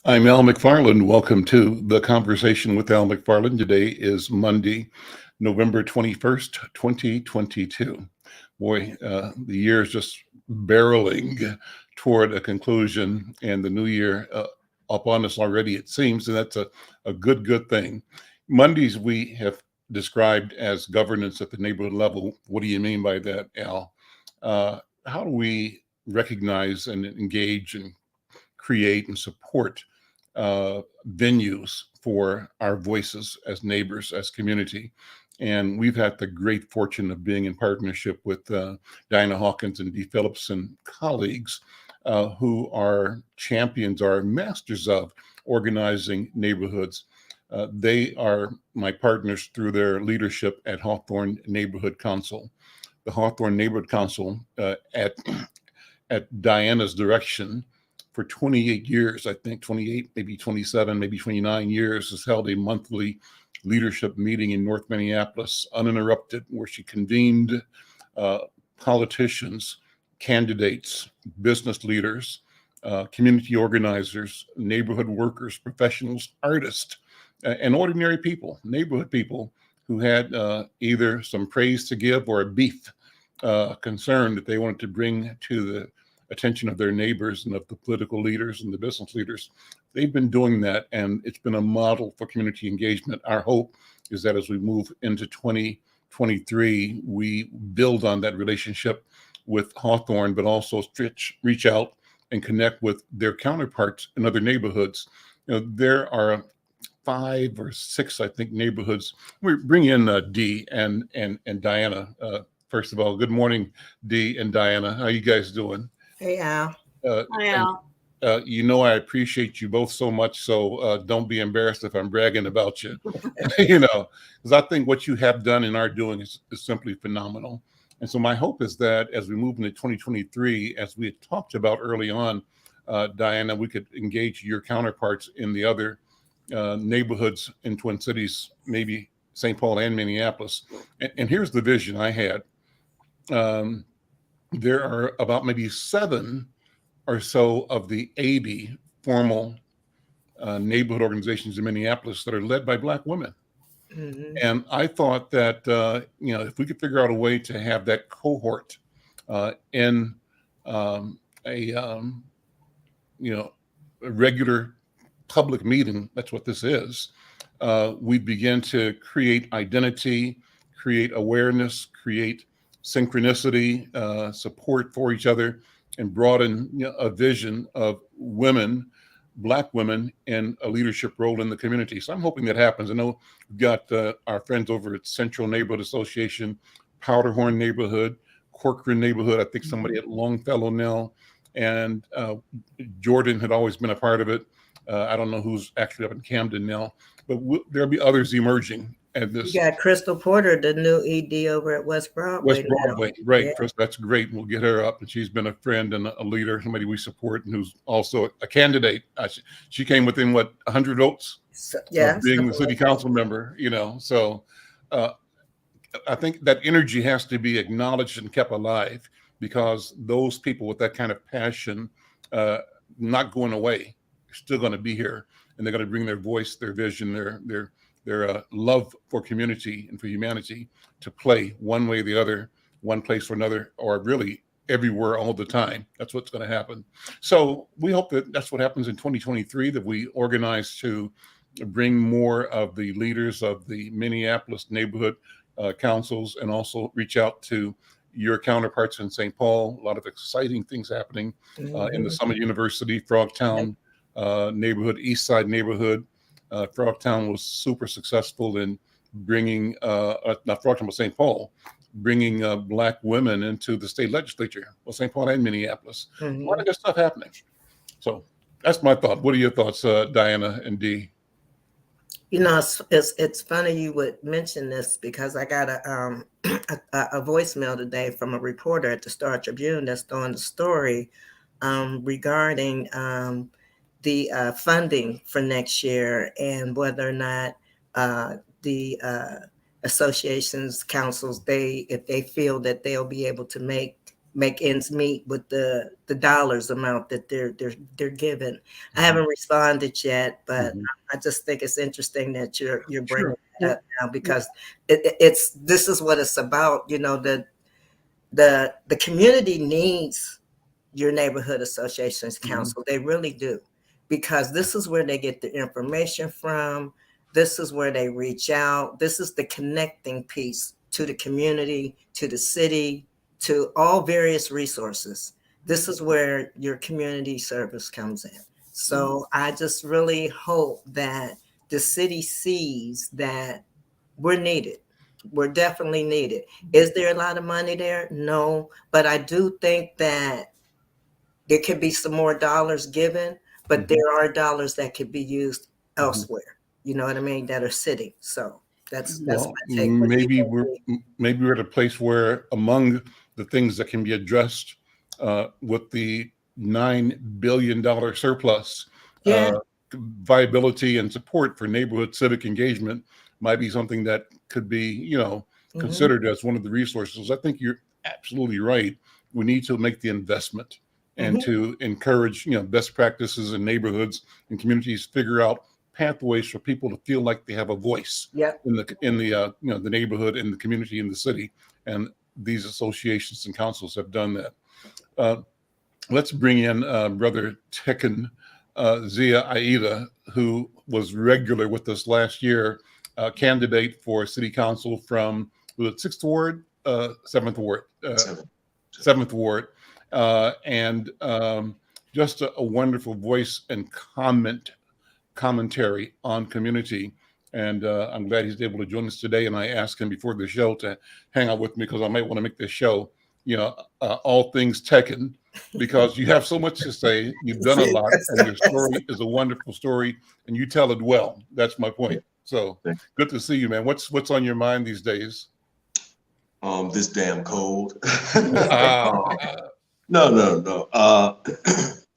I'm Al McFarlane. Welcome to the conversation with Al McFarlane. Today is Monday, November 21st, 2022. Boy, the year is just barreling toward a conclusion, and the new year upon us already, it seems, and that's a good thing. Mondays we have described as governance at the neighborhood level. What do you mean by that, Al? How do we recognize and engage and create and support venues for our voices as neighbors, as community? And we've had the great fortune of being in partnership with Diana Hawkins and Phillipps and colleagues who are champions, are masters of organizing neighborhoods. They are my partners through their leadership at Hawthorne Neighborhood Council. The Hawthorne Neighborhood Council, at Diana's direction, for 28 years, I think 28, maybe 27, maybe 29 years, has held a monthly leadership meeting in North Minneapolis, uninterrupted, where she convened politicians, candidates, business leaders, community organizers, neighborhood workers, professionals, artists, and ordinary people, neighborhood people who had either some praise to give or a beef concern that they wanted to bring to the attention of their neighbors and of the political leaders and the business leaders. They've been doing that, and it's been a model for community engagement. Our hope is that as we move into 2023, we build on that relationship with Hawthorne, but also reach out and connect with their counterparts in other neighborhoods. There are 5 or 6, I think, neighborhoods. We bring in Dee and Diana. First of all, good morning, Dee and Diana. How you guys doing? Hey, Al. Hi, Al. I appreciate you both so much, so don't be embarrassed if I'm bragging about you. Because I think what you have done and are doing is simply phenomenal. And so my hope is that as we move into 2023, as we had talked about early on, Diana, we could engage your counterparts in the other neighborhoods in Twin Cities, maybe St. Paul and Minneapolis. And here's the vision I had. There are about maybe 7 or so of the 80 formal neighborhood organizations in Minneapolis that are led by Black women. Mm-hmm. And I thought that, if we could figure out a way to have that cohort in a regular public meeting, that's what this is, we begin to create identity, create awareness, create synchronicity, support for each other, and broaden a vision of women, Black women, in a leadership role in the community. So I'm hoping that happens. I know we've got our friends over at Central Neighborhood Association, Powderhorn Neighborhood, Corcoran Neighborhood, I think somebody at Longfellow now, and Jordan had always been a part of it. I don't know who's actually up in Camden now, but there'll be others emerging. And this, you got Crystal Porter, the new ED over at West Broadway. Right. Yeah. Chris, that's great. We'll get her up, and she's been a friend and a leader, somebody we support, and who's also a candidate. She came within 100 votes of being the city council member. So I think that energy has to be acknowledged and kept alive, because those people with that kind of passion, not going away, still going to be here, and they're going to bring their voice, their vision, their love for community and for humanity to play one way or the other, one place or another, or really everywhere all the time. That's what's going to happen. So we hope that that's what happens in 2023, that we organize to bring more of the leaders of the Minneapolis neighborhood councils, and also reach out to your counterparts in St. Paul. A lot of exciting things happening in the Summit University, Frogtown neighborhood, East Side neighborhood. Frogtown was super successful in bringing, not Frogtown, but St. Paul, bringing Black women into the state legislature. Well, St. Paul and Minneapolis. Mm-hmm. A lot of good stuff happening. So that's my thought. What are your thoughts, Diana and Dee? It's funny you would mention this, because I got a voicemail today from a reporter at the Star Tribune that's doing the story regarding the funding for next year, and whether or not the associations, councils, if they feel that they'll be able to make make ends meet with the dollars amount that they're given. I haven't responded yet, but I just think it's interesting that you're bringing that up now, because it's this is what it's about. You know, the community needs your neighborhood associations council. They really do, because this is where they get the information from. This is where they reach out. This is the connecting piece to the community, to the city, to all various resources. This is where your community service comes in. So I just really hope that the city sees that we're needed. We're definitely needed. Is there a lot of money there? No, but I do think that there could be some more dollars given, but there are dollars that could be used elsewhere. You know what I mean? That are sitting. So that's my take. Maybe we're at a place where, among the things that can be addressed with the $9 billion surplus, viability and support for neighborhood civic engagement might be something that could be, you know, considered as one of the resources. I think you're absolutely right. We need to make the investment and to encourage, you know, best practices in neighborhoods and communities, figure out pathways for people to feel like they have a voice in the you know, the neighborhood, in the community, in the city. And these associations and councils have done that. Let's bring in Brother Tekken Zia Aida, who was regular with us last year, candidate for city council from, was it 6th Ward? 7th Ward. 7th Ward. And just a wonderful voice and commentary on community. And I'm glad he's able to join us today. And I asked him before the show to hang out with me, because I might want to make this show, you know, all things Tekken, because you have so much to say. You've done a lot, and your story is a wonderful story, and you tell it well. That's my point. So good to see you, man. What's on your mind these days? This damn cold. No.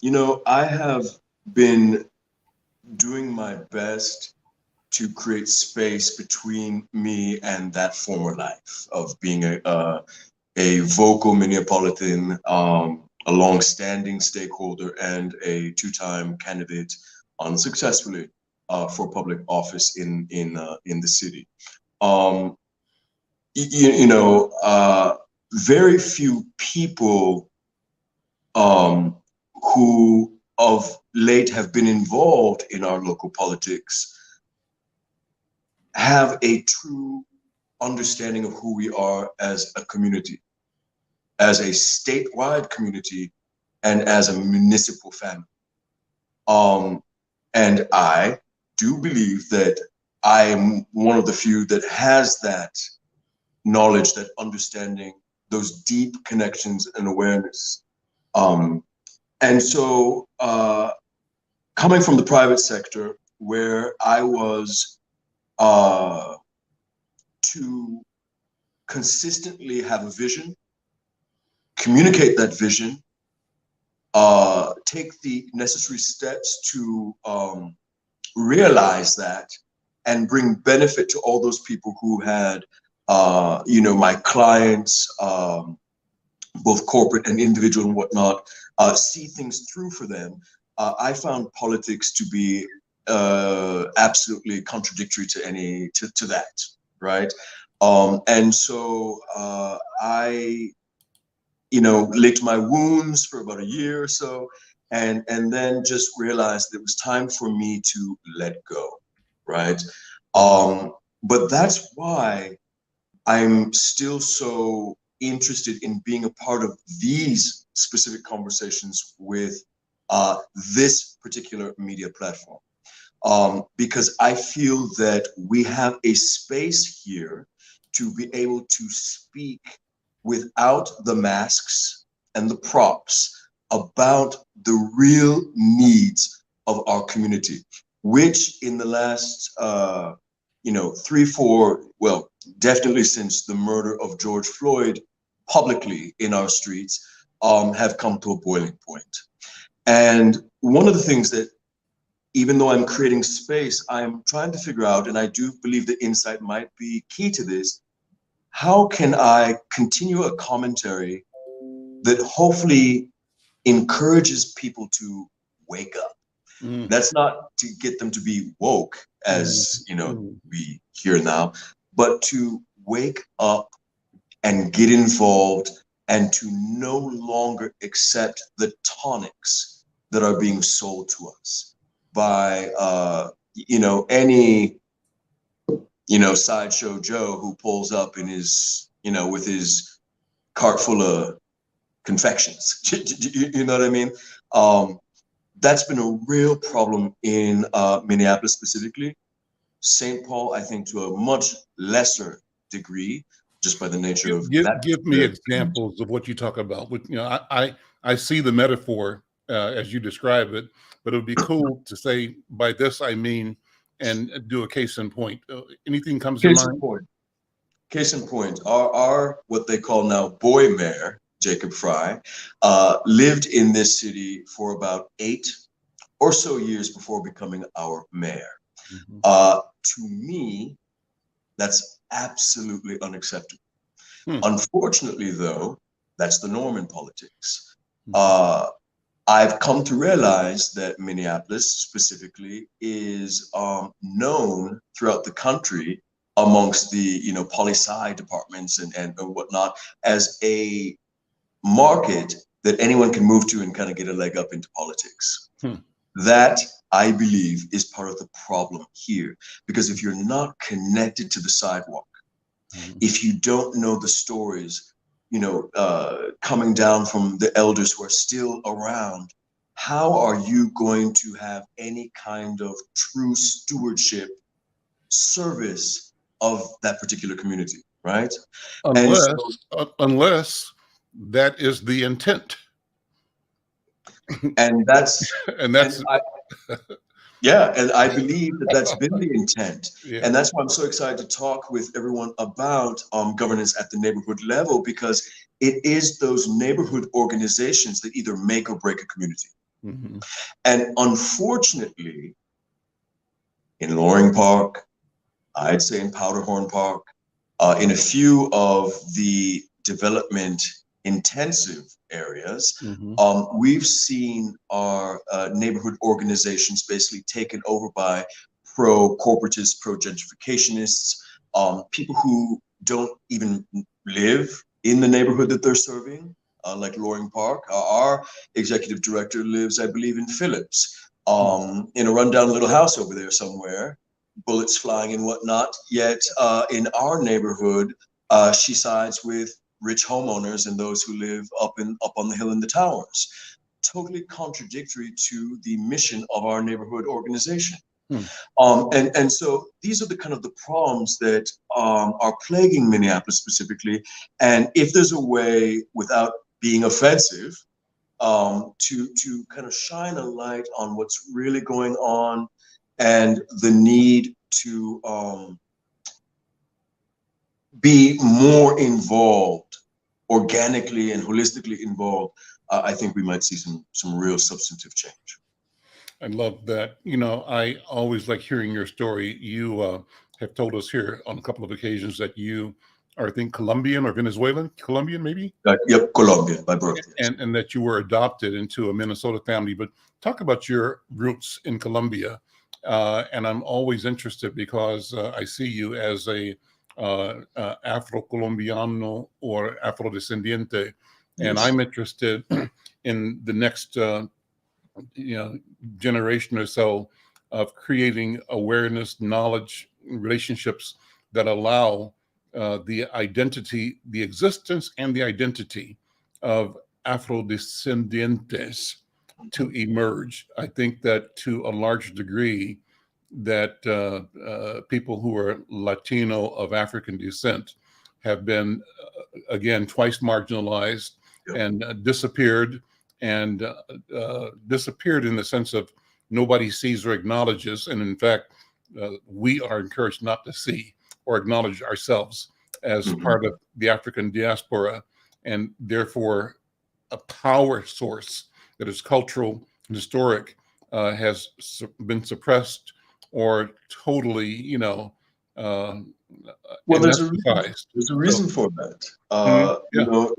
You know, I have been doing my best to create space between me and that former life of being a vocal Minneapolitan, a long-standing stakeholder, and a two-time candidate unsuccessfully for public office in the city. You know, very few people who of late have been involved in our local politics have a true understanding of who we are as a community, as a statewide community, and as a municipal family. And I do believe that I am one of the few that has that knowledge, that understanding, those deep connections and awareness. And so coming from the private sector, where I was to consistently have a vision, communicate that vision, take the necessary steps to realize that and bring benefit to all those people who had, you know, my clients, both corporate and individual and whatnot, see things through for them. I found politics to be absolutely contradictory to that, right? And so I, you know, licked my wounds for about a year or so, and then just realized it was time for me to let go, right? But that's why I'm still so interested in being a part of these specific conversations with this particular media platform, because I feel that we have a space here to be able to speak without the masks and the props about the real needs of our community, which in the last, you know, 3-4, well, definitely since the murder of George Floyd publicly in our streets, have come to a boiling point. And one of the things that, even though I'm creating space, I'm trying to figure out, and I do believe that insight might be key to this, how can I continue a commentary that hopefully encourages people to wake up. That's not to get them to be woke, as we hear now, but to wake up and get involved and to no longer accept the tonics that are being sold to us by any sideshow Joe who pulls up in his with his cart full of confections. You know what I mean? That's been a real problem in Minneapolis specifically. St. Paul, I think, to a much lesser degree, just by the nature of that. Give me examples of what you talk about. I see the metaphor as you describe it, but it would be cool to say by this I mean, and do a case in point. Anything comes to mind? Case in point, our what they call now boy mayor, Jacob Fry, lived in this city for about 8 or so years before becoming our mayor. To me, that's absolutely unacceptable. Unfortunately, though, that's the norm in politics. I've come to realize that Minneapolis specifically is known throughout the country amongst the poli-sci departments and whatnot as a market that anyone can move to and kind of get a leg up into politics. That, I believe, is part of the problem here, because if you're not connected to the sidewalk, if you don't know the stories, coming down from the elders who are still around, how are you going to have any kind of true stewardship service of that particular community, right? Unless that is the intent. And that's and I believe that that's been the intent. And that's why I'm so excited to talk with everyone about governance at the neighborhood level, because it is those neighborhood organizations that either make or break a community. And unfortunately, in Loring Park, I'd say in Powderhorn Park, in a few of the development intensive areas, we've seen our neighborhood organizations basically taken over by pro-corporatists, pro-gentrificationists, people who don't even live in the neighborhood that they're serving, like Loring Park. Our executive director lives, I believe, in Phillipps, in a rundown little house over there somewhere, bullets flying and whatnot. Yet in our neighborhood, she sides with rich homeowners and those who live up on the hill in the towers. Totally contradictory to the mission of our neighborhood organization. And so these are the kind of the problems that are plaguing Minneapolis specifically. And if there's a way, without being offensive, to kind of shine a light on what's really going on and the need to be more involved, organically and holistically involved, I think we might see some real substantive change. I love that. I always like hearing your story. You have told us here on a couple of occasions that you are, I think, Colombian or Venezuelan, Colombian maybe? Yep, Colombian by birth. And that you were adopted into a Minnesota family. But talk about your roots in Colombia. And I'm always interested because I see you as a Afro-Colombiano or Afrodescendiente, and I'm interested in the next generation or so of creating awareness, knowledge, relationships that allow the identity, the existence and the identity of Afrodescendientes to emerge. I think that to a large degree that people who are Latino of African descent have been, again, twice marginalized and disappeared in the sense of nobody sees or acknowledges. And in fact, we are encouraged not to see or acknowledge ourselves as part of the African diaspora, and therefore a power source that is cultural and historic has been suppressed or totally, Well, and there's that's sufficed. a reason for that. Yeah. You know,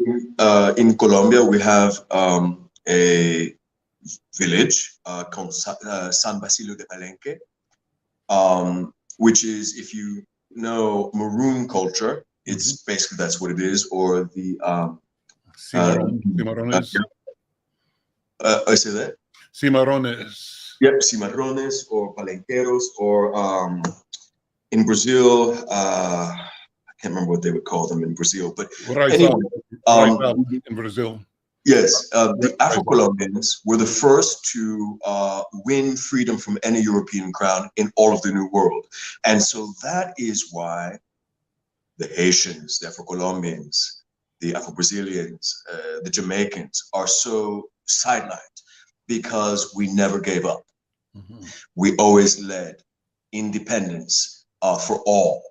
in Colombia, we have a village called San Basilio de Palenque, which is, if you know maroon culture, it's basically that's what it is, or the Cimarrones. I say that. Cimarrones. Yep, cimarrones or palenqueros, or in Brazil, I can't remember what they would call them in Brazil, but anyway, in Brazil. yes, the Afro-Colombians were the first to win freedom from any European crown in all of the New World. And so that is why the Haitians, the Afro-Colombians, the Afro-Brazilians, the Jamaicans are so sidelined, because we never gave up. We always led independence for all,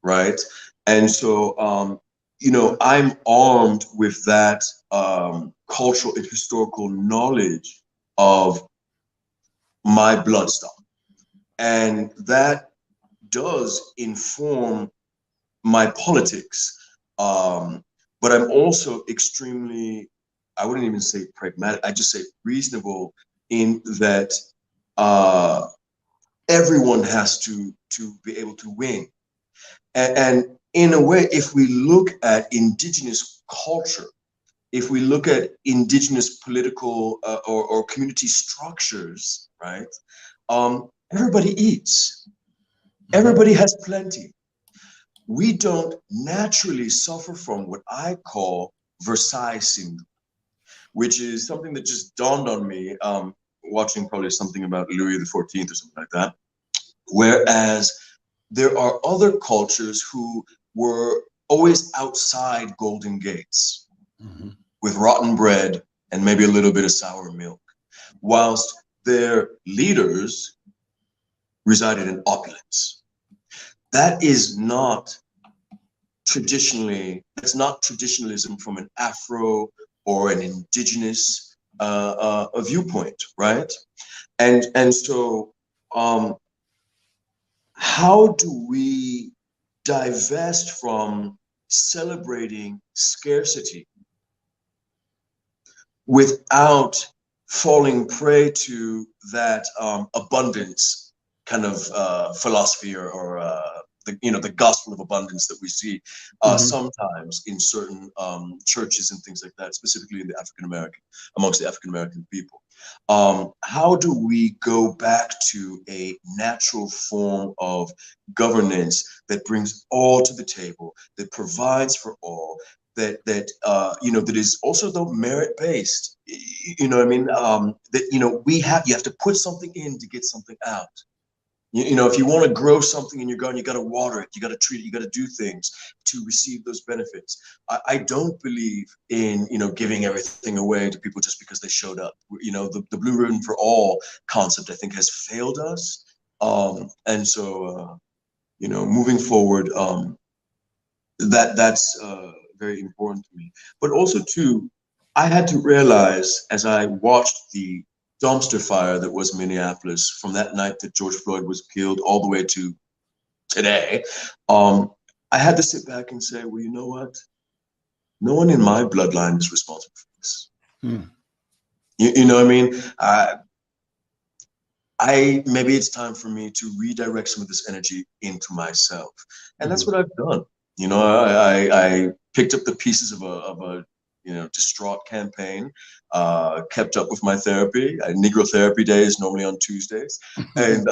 right? And so, you know, I'm armed with that cultural and historical knowledge of my bloodstock. And that does inform my politics. But I'm also extremely, I wouldn't even say pragmatic, I just say reasonable, in that everyone has to be able to win. And in a way, if we look at indigenous culture, if we look at indigenous political or community structures, right? Everybody eats. Everybody has plenty. We don't naturally suffer from what I call Versailles syndrome, which is something that just dawned on me watching probably something about Louis XIV or something like that. Whereas there are other cultures who were always outside Golden Gates with rotten bread and maybe a little bit of sour milk, whilst their leaders resided in opulence. That is not traditionally, that's not traditionalism from an Afro or an indigenous viewpoint, right? And so how do we divest from celebrating scarcity without falling prey to that abundance kind of philosophy or the gospel of abundance that we see sometimes in certain churches and things like that, specifically in the amongst the African American people. How do we go back to a natural form of governance that brings all to the table, that provides for all, that is also though merit based? You know what I mean? That you have to put something in to get something out. You know, if you want to grow something in your garden, you got to water it, you got to treat it, you got to do things to receive those benefits. I don't believe in, giving everything away to people just because they showed up. The Blue Ribbon for All concept, I think, has failed us. And so, moving forward, that's very important to me. But also, too, I had to realize as I watched the dumpster fire that was Minneapolis from that night that George Floyd was killed all the way to today, I had to sit back and say, well, you know what? No one in my bloodline is responsible for this. You know what I mean? Maybe it's time for me to redirect some of this energy into myself. And that's what I've done. I picked up the pieces of a distraught campaign, kept up with my therapy. Negro Therapy Day is normally on Tuesdays, and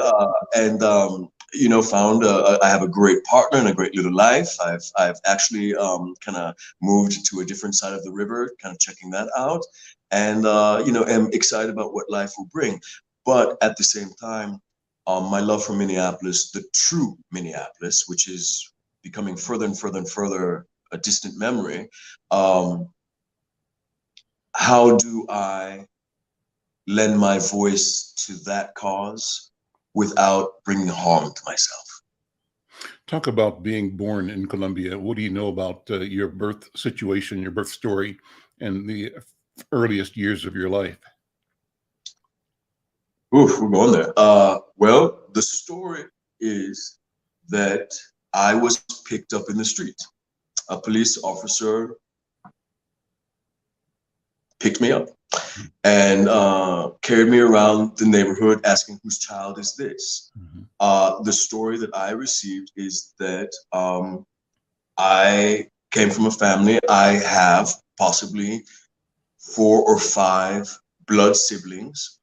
found I have a great partner and a great little life. I've actually kind of moved to a different side of the river, kind of checking that out, and am excited about what life will bring. But at the same time, my love for Minneapolis, the true Minneapolis, which is becoming further and further and further a distant memory. How do I lend my voice to that cause without bringing harm to myself? Talk about being born in Colombia. What do you know about your birth situation, your birth story, and the earliest years of your life? Oof, we're going there. Well, the story is that I was picked up in the street. A police officer picked me up and carried me around the neighborhood asking, whose child is this? The story that I received is that I came from a family. I have possibly 4 or 5 blood siblings.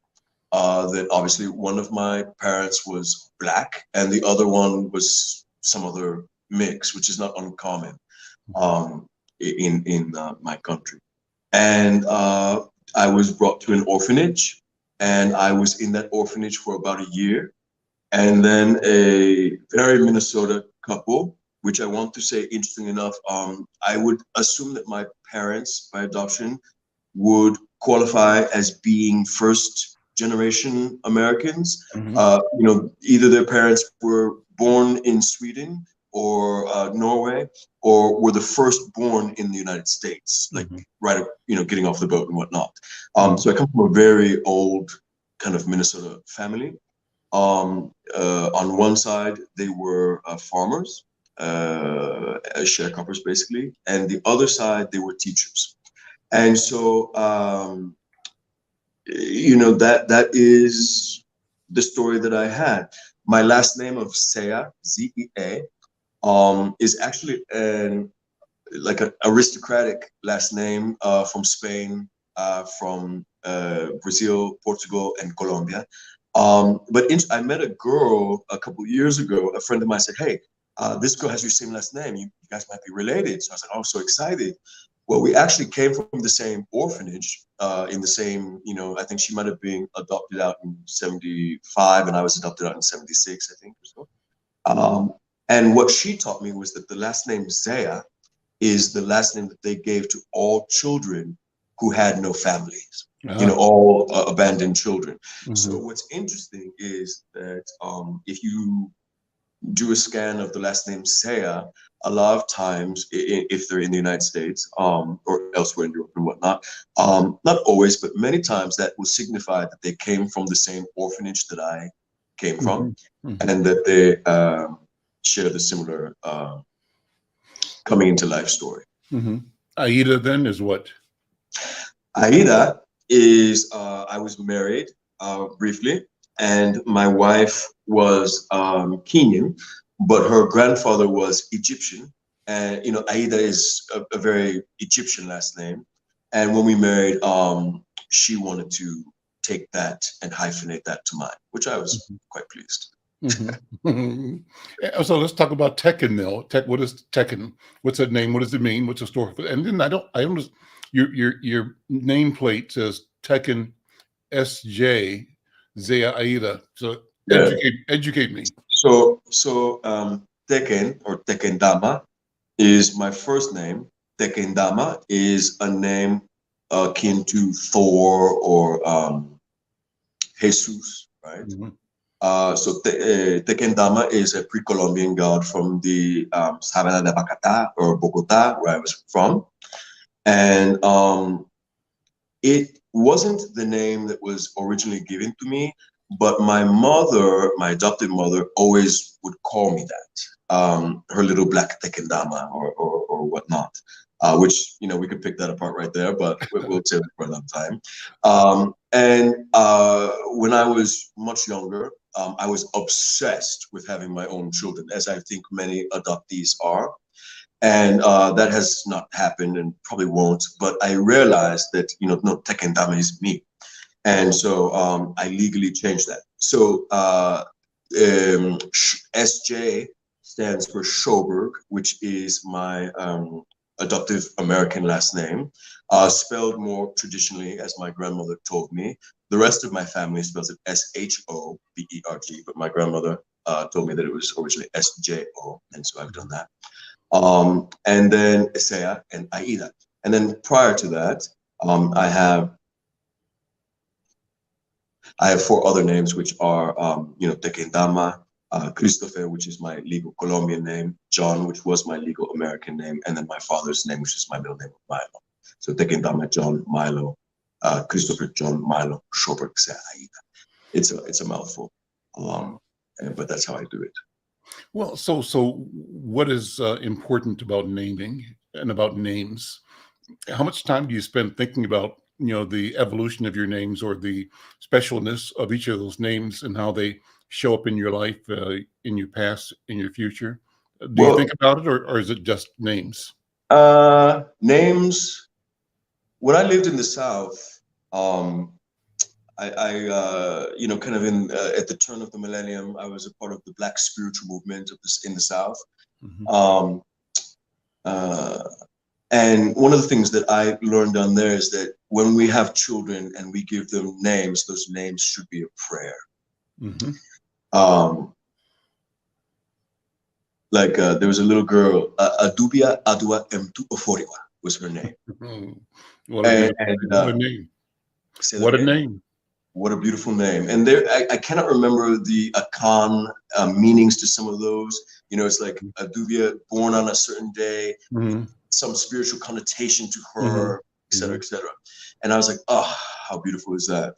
That obviously one of my parents was Black and the other one was some other mix, which is not uncommon in my country. And I was brought to an orphanage, and I was in that orphanage for about a year. And then a very Minnesota couple, which I want to say, interesting enough, I would assume that my parents, by adoption, would qualify as being first generation Americans. Either their parents were born in Sweden or Norway, or were the first born in the United States, like right, getting off the boat and whatnot. So I come from a very old kind of Minnesota family. On one side, they were farmers, sharecroppers basically, and the other side, they were teachers. And so, that is the story that I had. My last name of Zea, Z-E-A, is actually like an aristocratic last name from Spain, from Brazil, Portugal, and Colombia. But I met a girl a couple of years ago. A friend of mine said, "Hey, this girl has your same last name. You guys might be related." So I was like, "Oh, I'm so excited." Well, we actually came from the same orphanage, in the same, I think she might have been adopted out in 75 and I was adopted out in 76, I think, or so. And what she taught me was that the last name Zea is the last name that they gave to all children who had no families, all abandoned children. So what's interesting is that if you do a scan of the last name Zea, a lot of times, if they're in the United States or elsewhere in Europe and whatnot, not always, but many times that will signify that they came from the same orphanage that I came from, and that they share the similar coming into life story. Aida then is what? Aida is, I was married briefly, and my wife was Kenyan, but her grandfather was Egyptian. And, Aida is a very Egyptian last name. And when we married, she wanted to take that and hyphenate that to mine, which I was quite pleased. So let's talk about Tekken now. What is Tekken? What's that name? What does it mean? What's the story? And then I don't. Your nameplate says Tekken S.J. Zea Aida. So educate me. So Tekken or Tekendama is my first name. Tekendama is a name akin to Thor or Jesus, right? So Tekendama is a pre-Columbian god from the Sabana de Bacata or Bogota, where I was from. And it wasn't the name that was originally given to me, but my mother, my adopted mother, always would call me that, her little black Tekendama or whatnot, which, we could pick that apart right there, but we'll save it for another time. And when I was much younger, I was obsessed with having my own children, as I think many adoptees are. And that has not happened and probably won't, but I realized that, no, Tekendama is me. And so I legally changed that. So SJ stands for Schoberg, which is my adoptive American last name, spelled more traditionally as my grandmother told me. The rest of my family spells it S-H-O-B-E-R-G, but my grandmother told me that it was originally S-J-O, and so I've done that. And then Zea and Aida. And then prior to that, I have 4 other names, which are, Tekendama, Christopher, which is my legal Colombian name, John, which was my legal American name, and then my father's name, which is my middle name, Milo. So Tekendama, John, Milo, Christopher, John, Milo, Schoberg, Zea, Aida. It's a mouthful, but that's how I do it. Well, so what is important about naming and about names? How much time do you spend thinking about, the evolution of your names or the specialness of each of those names and how they show up in your life, in your past, in your future? Do you Well, think about it, or is it just names? names. When I lived in the South, um, kind of at the turn of the millennium, I was a part of the Black spiritual movement of this in the South. Hmm. Um, uh, and one of the things that I learned down there is that when we have children and we give them names, those names should be a prayer. Hmm. Um, there was a little girl, Adubia Adua Mtu Oforiwa was her name. What a beautiful And name. What a name. say that What a again. name. What a beautiful name. And there, I cannot remember the Akan meanings to some of those. It's like Aduvia, born on a certain day, Hmm. some spiritual connotation to Hmm. her, et cetera, et cetera. And I was like, oh, how beautiful is that?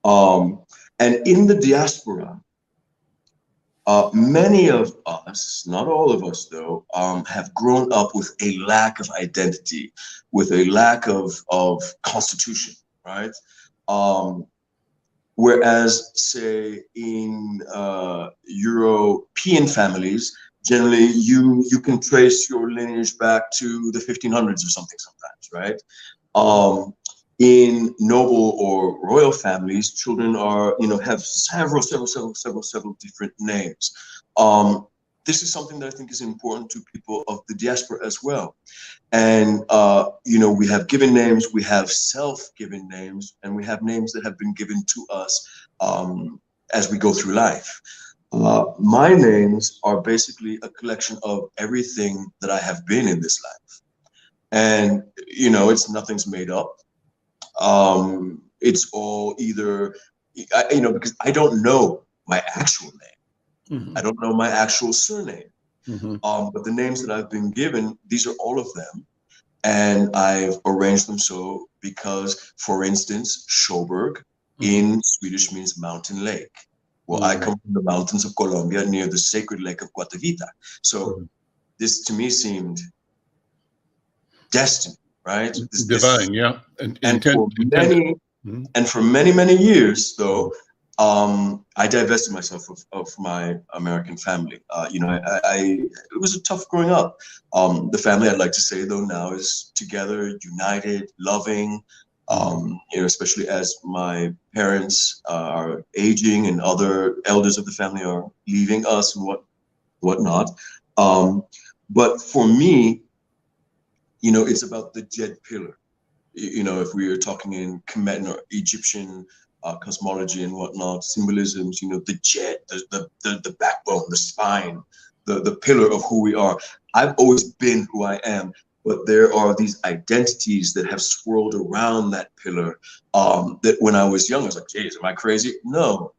And in the diaspora, many of us, not all of us though, have grown up with a lack of identity, with a lack of constitution, right? Whereas, say, in European families, generally you can trace your lineage back to the 1500s or something sometimes, right? In noble or royal families, children have several different names. This is something that I think is important to people of the diaspora as well. And, we have given names, we have self-given names, and we have names that have been given to us as we go through life. My names are basically a collection of everything that I have been in this life. And, nothing's made up. It's all either, because I don't know my actual name. Hmm. I don't know my actual surname. Hmm. But the names that I've been given, these are all of them. And I've arranged them so because, for instance, Schoberg in Swedish means mountain lake. Well, I come from the mountains of Colombia near the sacred lake of Guatavita. So this to me seemed destiny, right? Divine, yeah. And Intended. for many years, though, I divested myself of my American family. It was a tough growing up. The family, I'd like to say, though, now is together, united, loving. Especially as my parents are aging and other elders of the family are leaving us and whatnot. But for me, it's about the Jed pillar. If we are talking in Kemetan or Egyptian cosmology and whatnot, symbolisms, the jet, the backbone, the spine, the pillar of who we are. I've always been who I am, but there are these identities that have swirled around that pillar. That when I was young, I was like, "Geez, am I crazy?" No,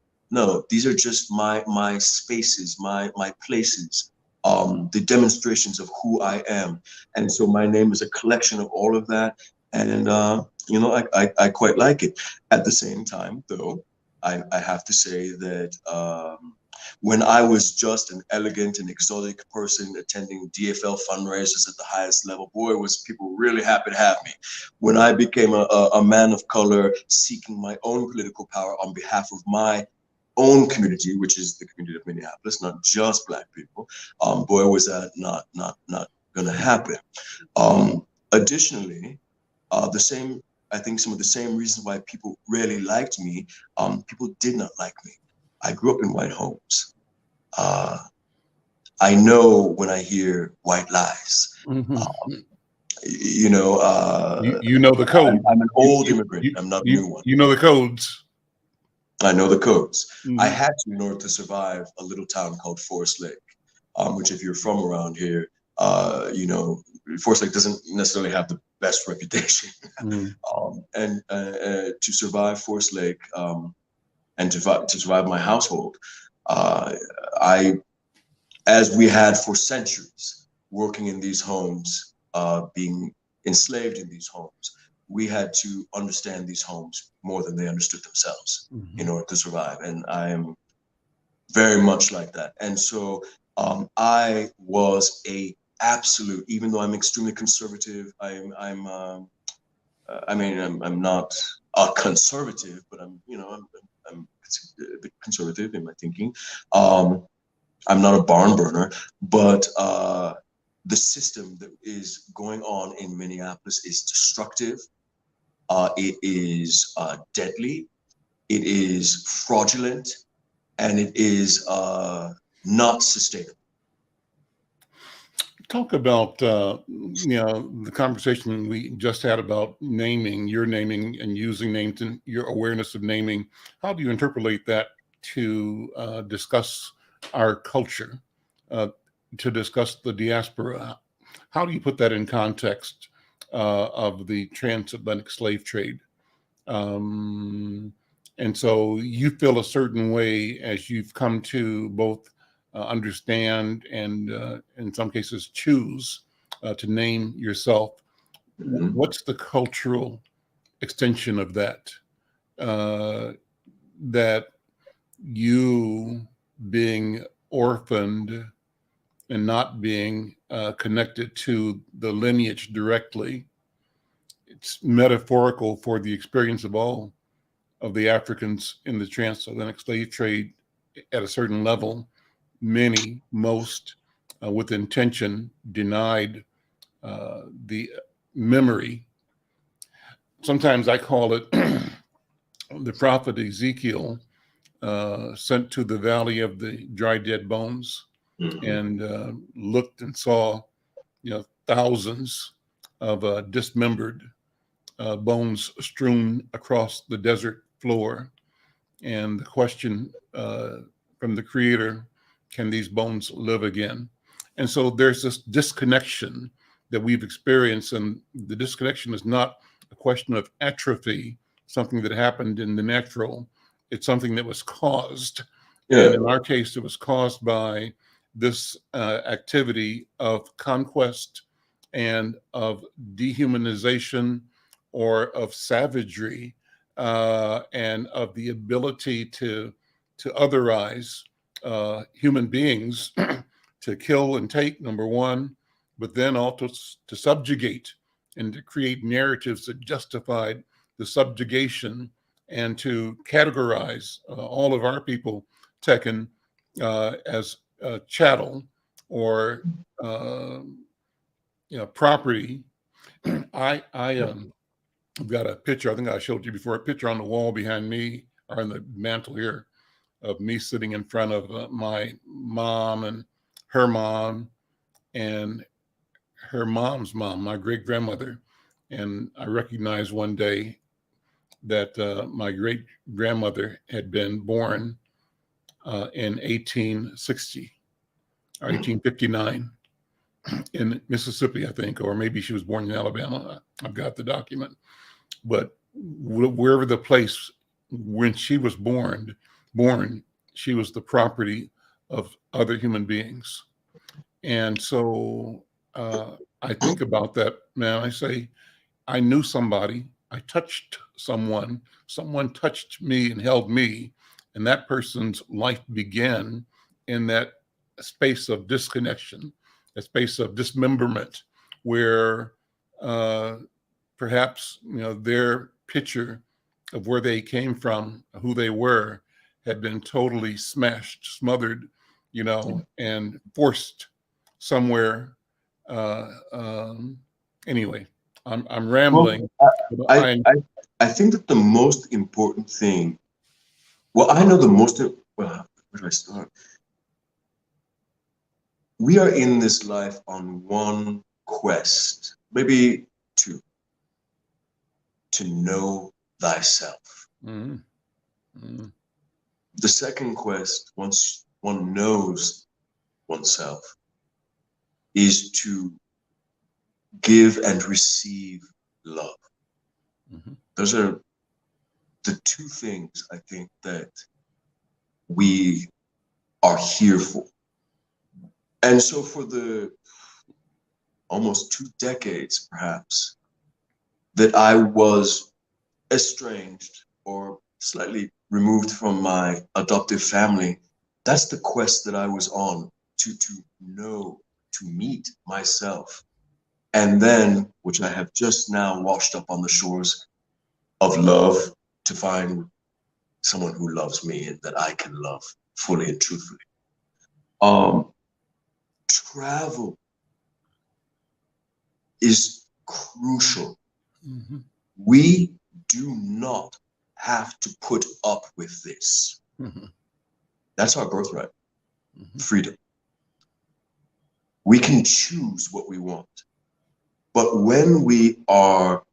these are just my spaces, my places. The demonstrations of who I am, and so my name is a collection of all of that. And I quite like it. At the same time, though, I have to say that when I was just an elegant and exotic person attending DFL fundraisers at the highest level, boy, was people really happy to have me. When I became a man of color seeking my own political power on behalf of my own community, which is the community of Minneapolis, not just Black people, boy, was that not going to happen. Additionally, I think some of the same reasons why people really liked me, people did not like me. I grew up in white homes. I know when I hear white lies. You know the code. I'm an old immigrant. I'm not a new one. You know the codes. I know the codes. Mm-hmm. I had to in order to survive a little town called Forest Lake, which if you're from around here, Forest Lake doesn't necessarily have the best reputation. And to survive Forest Lake and to survive my household, as we had for centuries, working in these homes, being enslaved in these homes, we had to understand these homes more than they understood themselves in order to survive. And I am very much like that. And so I was a absolute, even though I'm extremely conservative, I'm not a conservative, but I'm a bit conservative in my thinking. I'm not a barn burner, but the system that is going on in Minneapolis is destructive. It is deadly. It is fraudulent, and it is not sustainable. Talk about the conversation we just had about naming, your naming and using names and your awareness of naming. How do you interpolate that to discuss our culture, to discuss the diaspora? How do you put that in context of the transatlantic slave trade? And so you feel a certain way as you've come to both understand and in some cases choose to name yourself. Mm-hmm. What's the cultural extension of that? That you being orphaned and not being connected to the lineage directly, it's metaphorical for the experience of all of the Africans in the transatlantic slave trade at a certain level. Many, most, with intention, denied the memory. Sometimes I call it the prophet Ezekiel sent to the valley of the dry dead bones, Mm-hmm. and looked and saw, thousands of dismembered bones strewn across the desert floor. And the question from the Creator, can these bones live again? And so there's this disconnection that we've experienced, and the disconnection is not a question of atrophy, something that happened in the natural. It's something that was caused. Yeah. And in our case, it was caused by this activity of conquest and of dehumanization or of savagery, and of the ability to otherize human beings, to kill and take, number one, but then also to subjugate and to create narratives that justified the subjugation, and to categorize all of our people taken as chattel or property. I've got a picture, I think I showed you before, a picture on the wall behind me, or on the mantle here, of me sitting in front of my mom and her mom and her mom's mom, my great grandmother. And I recognized one day that my great grandmother had been born in 1860 or 1859 in Mississippi, I think, or maybe she was born in Alabama. I've got the document. But wherever the place, when she was born, she was the property of other human beings. And so I think about that, man. I say, I knew somebody, I touched someone touched me and held me, and that person's life began in that space of disconnection, a space of dismemberment, where perhaps their picture of where they came from, who they were, had been totally smashed, smothered, and forced somewhere. Anyway, I'm rambling. Well, I think that the most important thing. Well, I know the most. Well, where do I start? We are in this life on one quest, maybe two. To know thyself. Mm-hmm. Mm-hmm. The second quest, once one knows oneself, is to give and receive love. Mm-hmm. Those are the two things I think that we are here for. And so for the almost 2 decades, perhaps, that I was estranged or slightly removed from my adoptive family, that's the quest that I was on, to know, to meet myself. And then, which I have just now washed up on the shores of love, to find someone who loves me and that I can love fully and truthfully. Travel is crucial. Mm-hmm. We do not have to put up with this. Mm-hmm. That's our birthright. Mm-hmm. Freedom. We can choose what we want. But when we are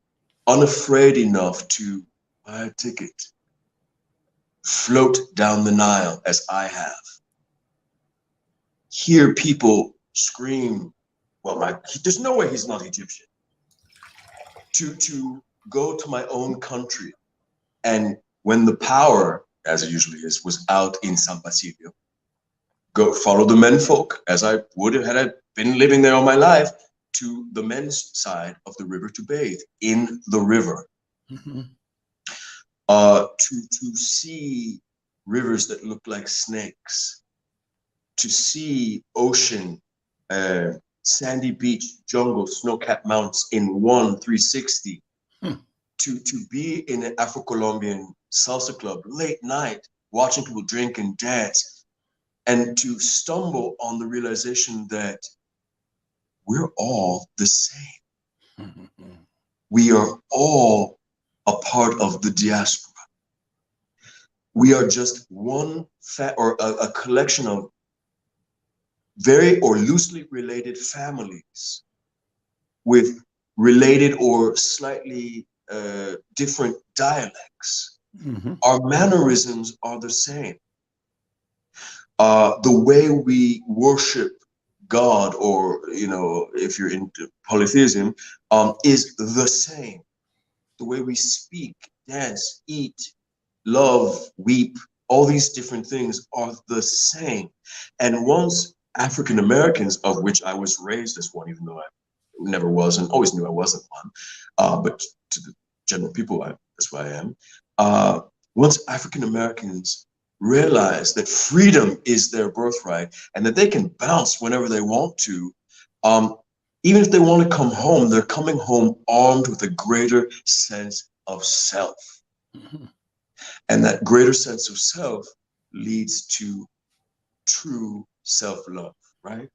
unafraid enough to buy a ticket, float down the Nile as I have, hear people scream, well, there's no way he's not Egyptian, to go to my own country. And when the power, as it usually is, was out in San Basilio, go follow the menfolk, as I would have had I been living there all my life, to the men's side of the river to bathe in the river. Mm-hmm. To see rivers that look like snakes, to see ocean, sandy beach, jungle, snow-capped mountains in 360, to be in an Afro-Colombian salsa club late night, watching people drink and dance, and to stumble on the realization that we're all the same. Mm-hmm. We are all a part of the diaspora. We are just one a collection of very or loosely related families with related or slightly different dialects. Mm-hmm. Our mannerisms are the same. The way we worship God, or if you're into polytheism, is the same. The way we speak, dance, eat, love, weep, all these different things are the same. And once African Americans, of which I was raised as one, even though I never was and always knew I wasn't one, but to the general people, that's why I am. Once African Americans realize that freedom is their birthright and that they can bounce whenever they want to, even if they want to come home, they're coming home armed with a greater sense of self. Mm-hmm. And that greater sense of self leads to true self-love, right?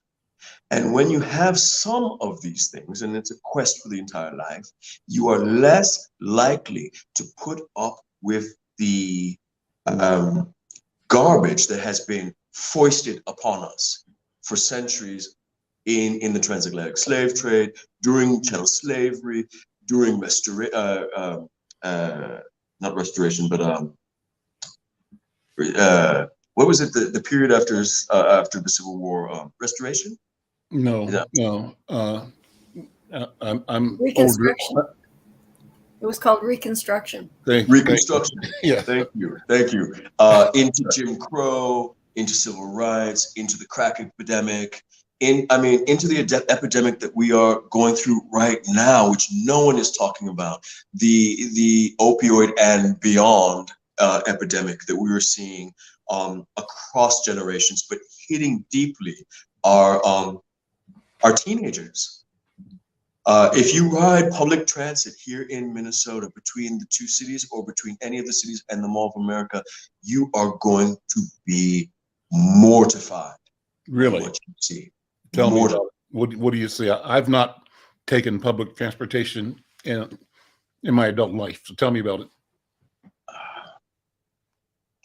And when you have some of these things, and it's a quest for the entire life, you are less likely to put up with the garbage that has been foisted upon us for centuries in the transatlantic slave trade, during chattel slavery, during not restoration, but what was it? The period after the Civil War, restoration? No, Yeah. no. I'm Reconstruction. older. It was called Reconstruction. Reconstruction. Yeah. Thank you. Into Jim Crow, into civil rights, into the crack epidemic, into the epidemic that we are going through right now, which no one is talking about, the opioid and beyond epidemic that we are seeing across generations, but hitting deeply our teenagers. If you ride public transit here in Minnesota between the two cities or between any of the cities and the Mall of America, you are going to be mortified. Really? What you see. Tell me about it. What do you see? I've not taken public transportation in my adult life, so tell me about it.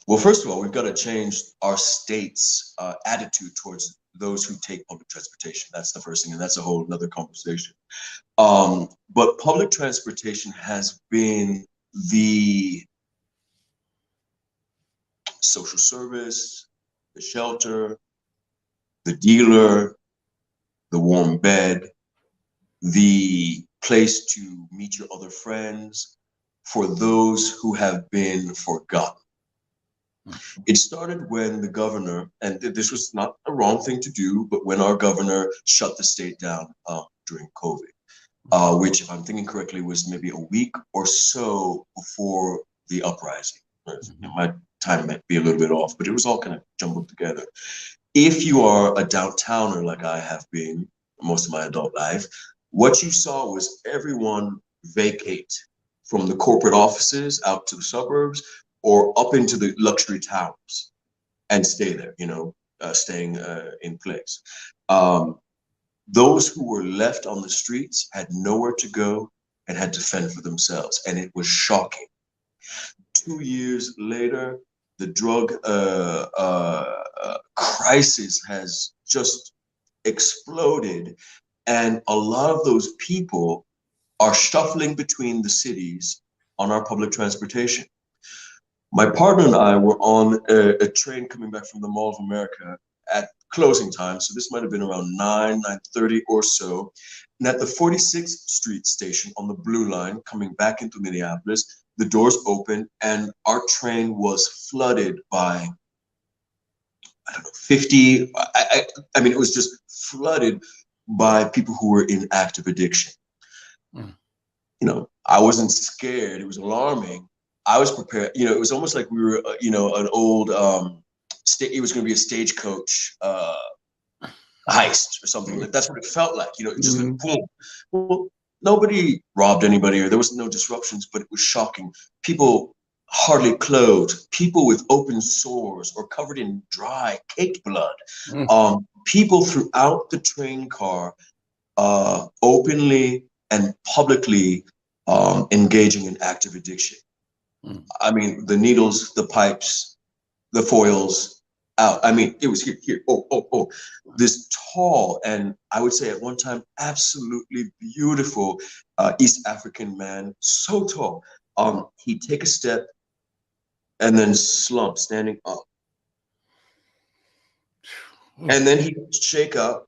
Well, first of all, we've got to change our state's attitude towards those who take public transportation. That's the first thing, and that's a whole other conversation. But public transportation has been the social service, the shelter, the dealer, the warm bed, the place to meet your other friends for those who have been forgotten. It started when the governor, and this was not a wrong thing to do, but when our governor shut the state down during COVID, which, if I'm thinking correctly, was maybe a week or so before the uprising. My time might be a little bit off, but it was all kind of jumbled together. if you are a downtowner like I have been most of my adult life, what you saw was everyone vacate from the corporate offices out to the suburbs or up into the luxury towers and stay there, staying in place. Those who were left on the streets had nowhere to go and had to fend for themselves. And it was shocking. 2 years later, the drug crisis has just exploded. And a lot of those people are shuffling between the cities on our public transportation. My partner and I were on a train coming back from the Mall of America at closing time. So this might have been around 9:30 or so. And at the 46th Street station on the Blue Line, coming back into Minneapolis, the doors opened and our train was flooded by, I don't know, 50. I mean, it was just flooded by people who were in active addiction. I wasn't scared. It was alarming. I was prepared. It was almost like we were, an old, it was going to be a stagecoach heist or something. Like that's what it felt like. It just like boom. Well, nobody robbed anybody, or there was no disruptions, but it was shocking. People hardly clothed, people with open sores or covered in dry, caked blood. People throughout the train car, openly and publicly engaging in active addiction. I mean, the needles, the pipes, the foils out. I mean, it was here. Oh. This tall and I would say at one time absolutely beautiful East African man, so tall. He'd take a step and then slump, standing up. And then he'd shake up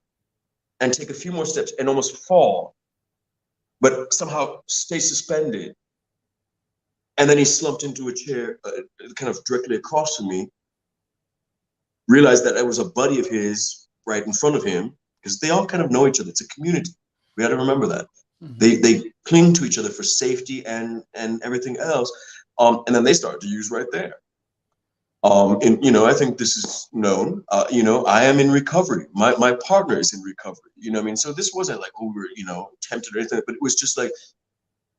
and take a few more steps and almost fall, but somehow stay suspended. And then he slumped into a chair kind of directly across from me, realized that there was a buddy of his right in front of him, because they all kind of know each other. It's a community. We got to remember that. They cling to each other for safety and everything else. And then they started to use right there. And I think this is known. I am in recovery. My partner is in recovery. I mean, so this wasn't like, we were, tempted or anything, but it was just like,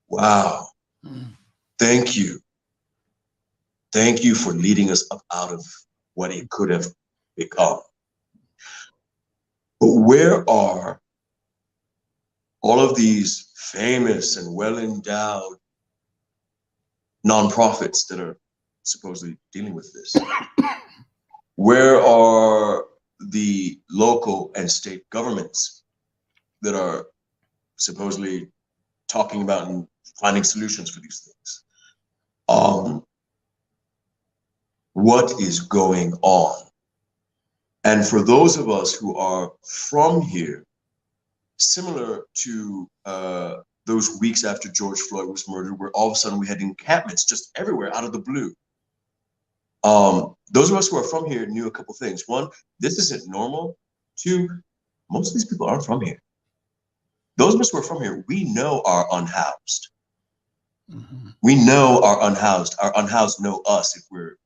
wow. Thank you. Thank you for leading us up out of what it could have become. But where are all of these famous and well-endowed nonprofits that are supposedly dealing with this? Where are the local and state governments that are supposedly talking about and finding solutions for these things? What is going on? And for those of us who are from here, similar to those weeks after George Floyd was murdered, where all of a sudden we had encampments just everywhere out of the blue. Those of us who are from here knew a couple things. One, this isn't normal. Two, most of these people aren't from here. Those of us who are from here, we know are unhoused. We know are unhoused. Our unhoused know us if we're,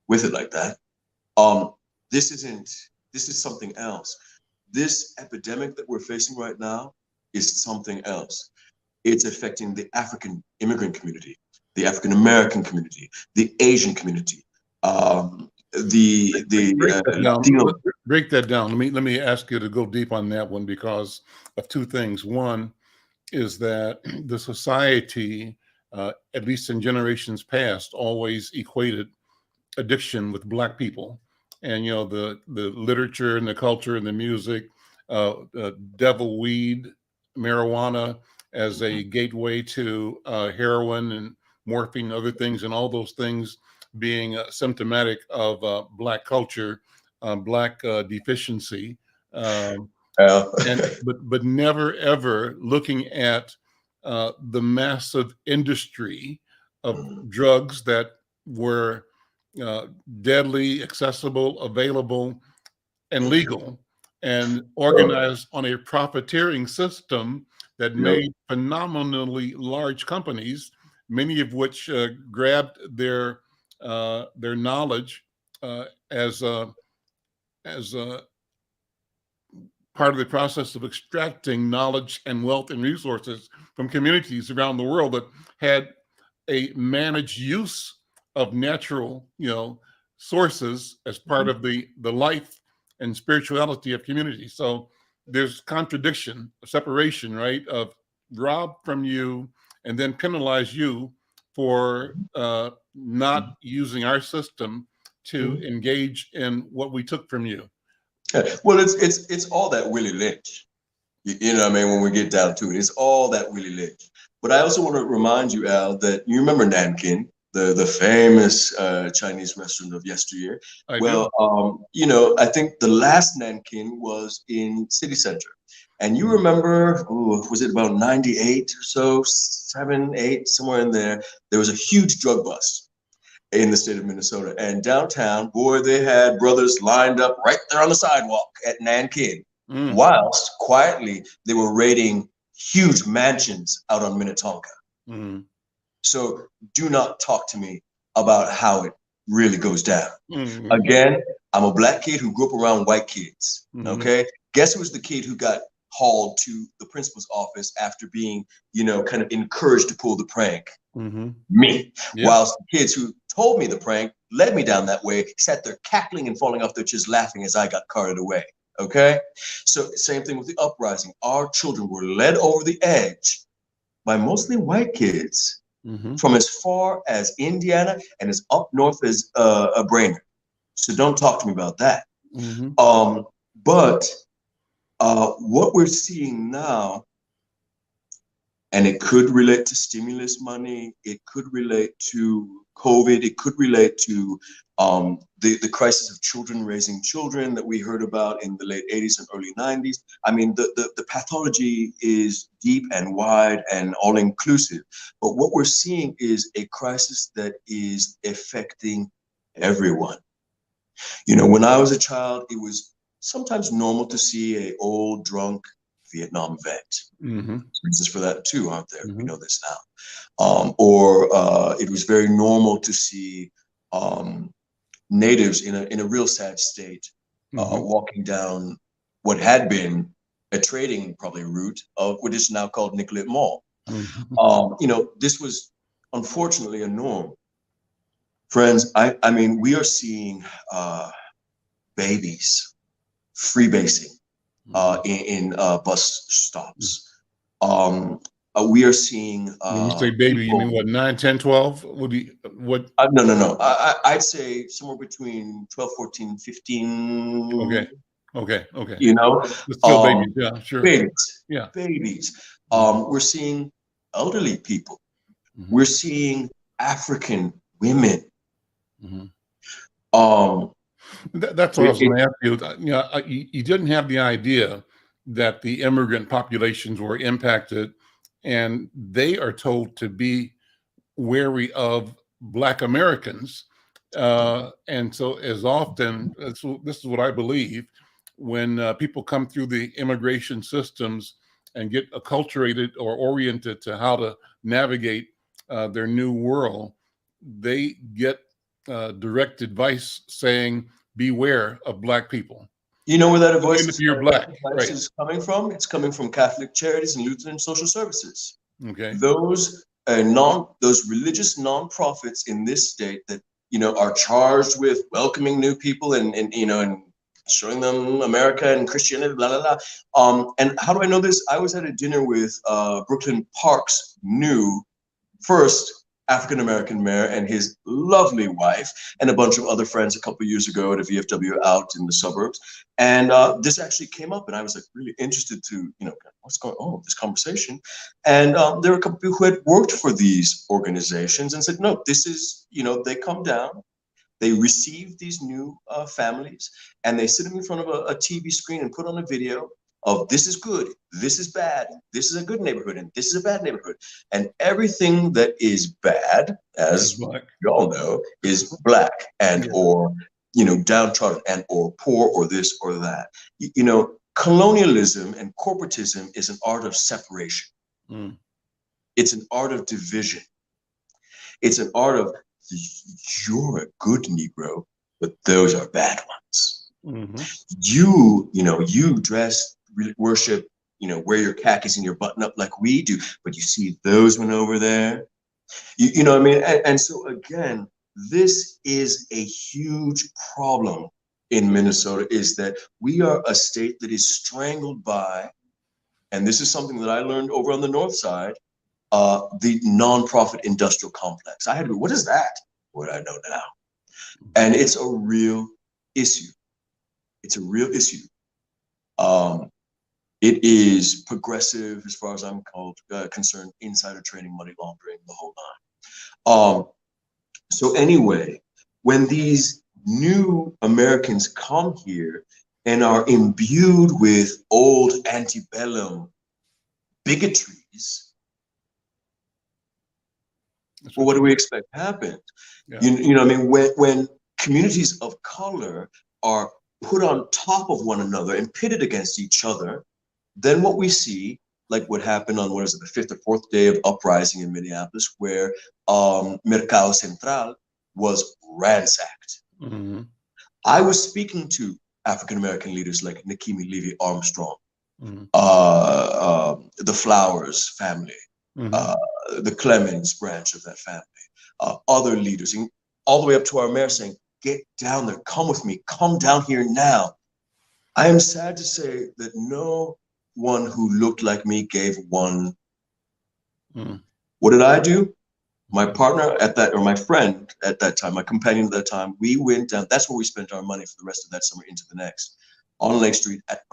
with it like that. This is something else. This epidemic that we're facing right now is something else. It's affecting the African immigrant community, the African American community, the Asian community. Break that down. Let me ask you to go deep on that one because of two things. One is that the society, at least in generations past, always equated addiction with Black people, and the literature and the culture and the music, devil weed, marijuana as a gateway to heroin and morphine and other things, and all those things being symptomatic of Black culture, Black deficiency, but never ever looking at the massive industry of drugs that were deadly, accessible, available, and legal, and organized on a profiteering system that made phenomenally large companies, many of which grabbed their knowledge as as a part of the process of extracting knowledge and wealth and resources from communities around the world that had a managed use of natural, sources as part of the life and spirituality of community. So there's contradiction, separation, right? Of rob from you and then penalize you for not using our system to engage in what we took from you. Well, it's all that Willie Lynch. You know what I mean? When we get down to it, it's all that Willie Lynch. But I also want to remind you, Al, that you remember Nankin, the famous Chinese restaurant of yesteryear. I do. I think the last Nankin was in City Center. And you remember, was it about 98 or so, 7, 8, somewhere in there, there was a huge drug bust in the state of Minnesota. And downtown, boy, they had brothers lined up right there on the sidewalk at Nankin, whilst quietly they were raiding huge mansions out on Minnetonka. So do not talk to me about how it really goes down. Again, I'm a black kid who grew up around white kids, okay? Guess who was the kid who got hauled to the principal's office after being, kind of encouraged to pull the prank? Me. Yeah. Whilst the kids who told me the prank, led me down that way, sat there cackling and falling off their chairs laughing as I got carted away. Okay? So same thing with the uprising. Our children were led over the edge by mostly white kids from as far as Indiana and as up north as Brainerd. So don't talk to me about that. But what we're seeing now, and it could relate to stimulus money, it could relate to COVID, it could relate to the crisis of children raising children that we heard about in the late 80s and early 90s. I mean, the pathology is deep and wide and all inclusive. But what we're seeing is a crisis that is affecting everyone. When I was a child, it was sometimes normal to see an old, drunk Vietnam vet. Reasons for that too, aren't there? We know this now. Or it was very normal to see natives in a real sad state walking down what had been a trading probably route of what is now called Nicollet Mall. This was unfortunately a norm. Friends, I mean, we are seeing babies freebasing in bus stops. We are seeing when you say baby, you mean what, 9, 10, 12? Would be what? No. I'd say somewhere between 12, 14, 15. Okay. It's still babies, yeah, sure. Babies. We're seeing elderly people. We're seeing African women. That's what I was going to ask you. You didn't have the idea that the immigrant populations were impacted, and they are told to be wary of Black Americans. And so as often, this is what I believe, when people come through the immigration systems and get acculturated or oriented to how to navigate their new world, they get direct advice saying, beware of Black people. You know where that advice is coming from? It's coming from Catholic Charities and Lutheran Social Services. Okay. Those religious nonprofits in this state that are charged with welcoming new people and showing them America and Christianity, blah blah blah. And how do I know this? I was at a dinner with Brooklyn Park's new first African-American mayor and his lovely wife and a bunch of other friends a couple of years ago at a VFW out in the suburbs. And this actually came up and I was like really interested to, what's going on with this conversation. And there were a couple of people who had worked for these organizations and said, no, this is, they come down, they receive these new families and they sit them in front of a TV screen and put on a video of this is good, this is bad, this is a good neighborhood, and this is a bad neighborhood. And everything that is bad, as you all know, is Black and or, downtrodden and or poor or this or that. Colonialism and corporatism is an art of separation. It's an art of division. It's an art of, you're a good Negro, but those are bad ones. Mm-hmm. You dress, worship, wear your khakis and your button up like we do, but you see those men over there. You know what I mean? And so again, this is a huge problem in Minnesota, is that we are a state that is strangled by, and this is something that I learned over on the north side, the nonprofit industrial complex. I had to go, what is that? What I know now. And it's a real issue. It's a real issue. It is progressive as far as I'm concerned, insider trading, money laundering, the whole nine. So anyway, when these new Americans come here and are imbued with old antebellum bigotries, well, what do we expect happened? Yeah. You know what I mean? When communities of color are put on top of one another and pitted against each other, then what we see, like what happened on, the fifth or fourth day of uprising in Minneapolis, where Mercado Central was ransacked. Mm-hmm. I was speaking to African-American leaders like Nikemi Levy Armstrong, Mm-hmm. the Flowers family, Mm-hmm. the Clemens branch of that family, other leaders, all the way up to our mayor saying, get down there, come with me, come down here now. I am sad to say that no one who looked like me gave one. What did I do? My partner at that, or my friend at that time, my companion at that time, we went down. That's where we spent our money for the rest of that summer into the next, on Lake Street at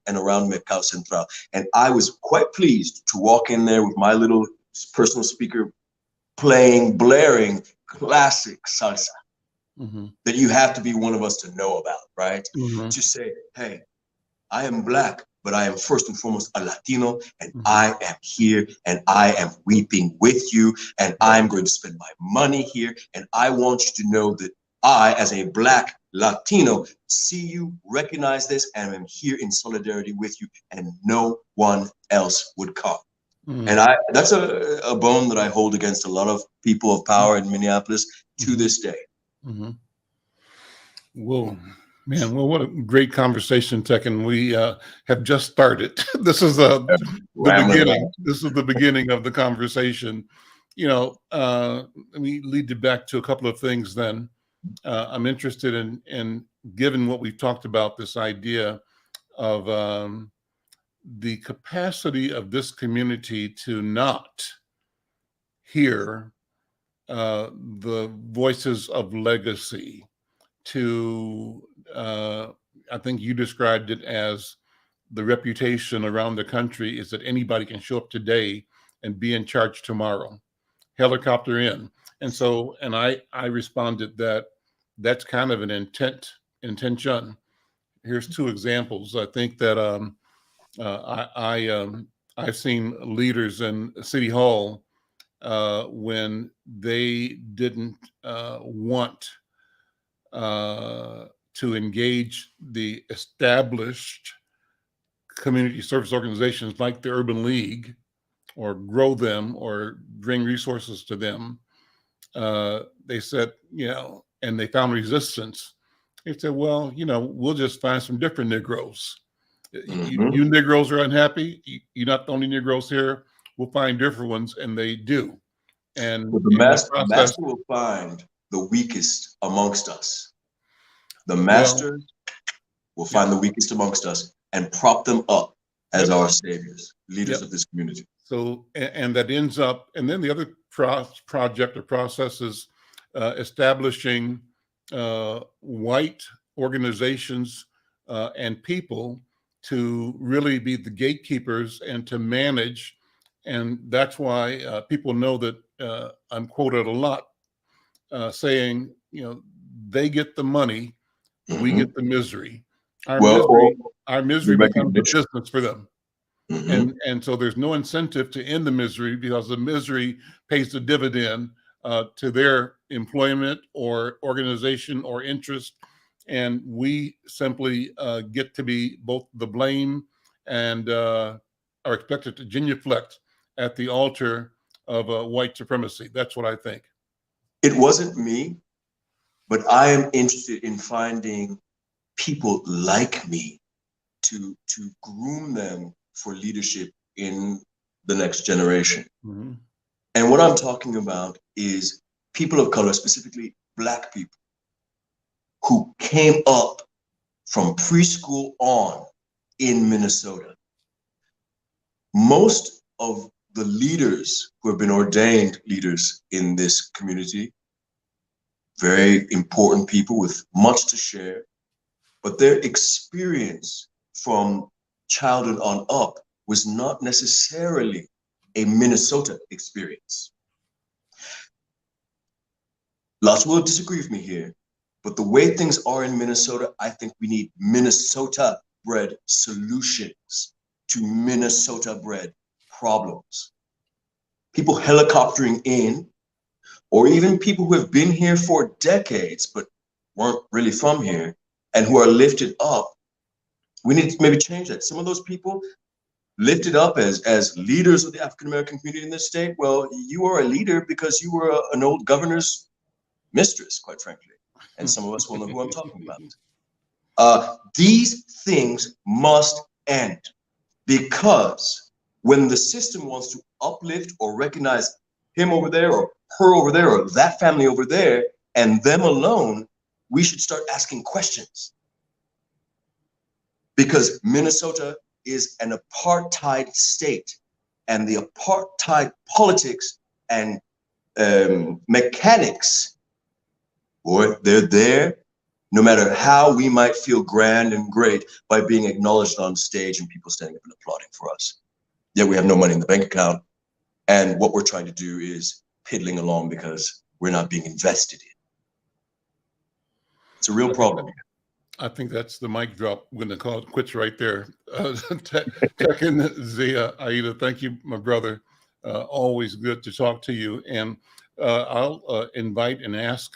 and around Mercado Central. And I was quite pleased to walk in there with my little personal speaker blaring classic salsa. Mm-hmm. That you have to be one of us to know about, right? Mm-hmm. To say, hey, I am Black, but I am first and foremost a Latino, and I am here, and I am weeping with you, and I'm going to spend my money here, and I want you to know that I, as a Black Latino, see you, recognize this, and am here in solidarity with you, and no one else would come. And that's a bone that I hold against a lot of people of power in Minneapolis to this day. Mm-hmm. Whoa, man. Well, what a great conversation, Tech. And we have just started. This is the beginning. This is the beginning of the conversation. Let me lead you back to a couple of things then. I'm interested in given what we've talked about, this idea of the capacity of this community to not hear the voices of legacy, to I think you described it as the reputation around the country is that anybody can show up today and be in charge tomorrow, helicopter in. And so, and I responded that that's kind of an intention. Here's two examples. I think that I've seen leaders in City Hall when they didn't want to engage the established community service organizations like the Urban League, or grow them or bring resources to them. They said, and they found resistance. They said, well, we'll just find some different Negroes. You Negroes are unhappy. You're not the only Negroes here. We'll find different ones, and they do. And the master will find the weakest amongst us. The master will find the weakest amongst us and prop them up as our saviors, leaders of this community. So, and that ends up, and then the other project or process is establishing white organizations and people to really be the gatekeepers and to manage. And that's why people know that I'm quoted a lot saying, they get the money, we get the misery. Our misery becomes a business for them. And so there's no incentive to end the misery, because the misery pays the dividend to their employment or organization or interest. And we simply get to be both the blame and are expected to genuflect at the altar of white supremacy. That's what I think. It wasn't me, but I am interested in finding people like me to groom them for leadership in the next generation. Mm-hmm. And what I'm talking about is people of color, specifically Black people, who came up from preschool on in Minnesota. Most of the leaders who have been ordained leaders in this community, very important people with much to share, but their experience from childhood on up was not necessarily a Minnesota experience. Lots will disagree with me here, but the way things are in Minnesota, I think we need Minnesota-bred solutions to Minnesota-bred problems. People helicoptering in, or even people who have been here for decades but weren't really from here and who are lifted up. We need to maybe change that. Some of those people lifted up as leaders of the African-American community in this state, well, you are a leader because you were an old governor's mistress, quite frankly. And some of us will know who I'm talking about. These things must end, because when the system wants to uplift or recognize him over there or her over there or that family over there and them alone, we should start asking questions. Because Minnesota is an apartheid state, and the apartheid politics and mechanics, boy, they're there no matter how we might feel grand and great by being acknowledged on stage and people standing up and applauding for us. Yet we have no money in the bank account, and what we're trying to do is piddling along because we're not being invested in. It's a real problem. I think that's the mic drop. I'm going to call it quits right there. Tekin Zia, Aida, thank you, my brother. Always good to talk to you. And I'll invite and ask,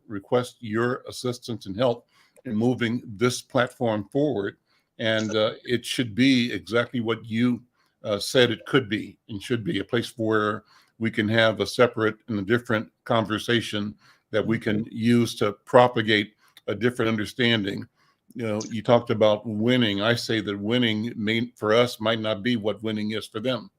request your assistance and help in moving this platform forward. And it should be exactly what you said it could be and should be, a place where we can have a separate and a different conversation that we can use to propagate a different understanding. You know, you talked about winning. I say that winning for us might not be what winning is for them.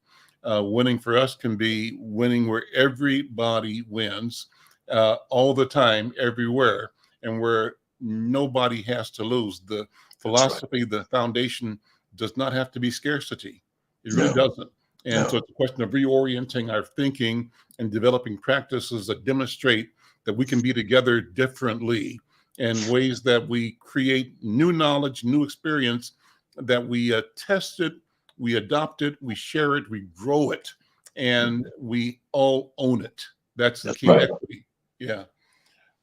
Winning for us can be winning where everybody wins all the time, everywhere, and where nobody has to lose. The philosophy, the foundation does not have to be scarcity. It really doesn't. And so it's a question of reorienting our thinking and developing practices that demonstrate that we can be together differently, in ways that we create new knowledge, new experience, that we test it, we adopt it, we share it, we grow it, and we all own it. That's the key equity. Yeah.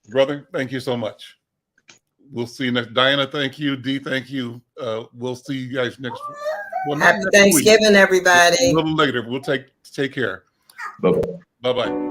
Brother, thank you so much. We'll see you next. Diana, thank you. Dee, thank you. We'll see you guys next week. Well, Happy Thanksgiving, everybody. A little later. We'll take care. Bye-bye. Bye-bye.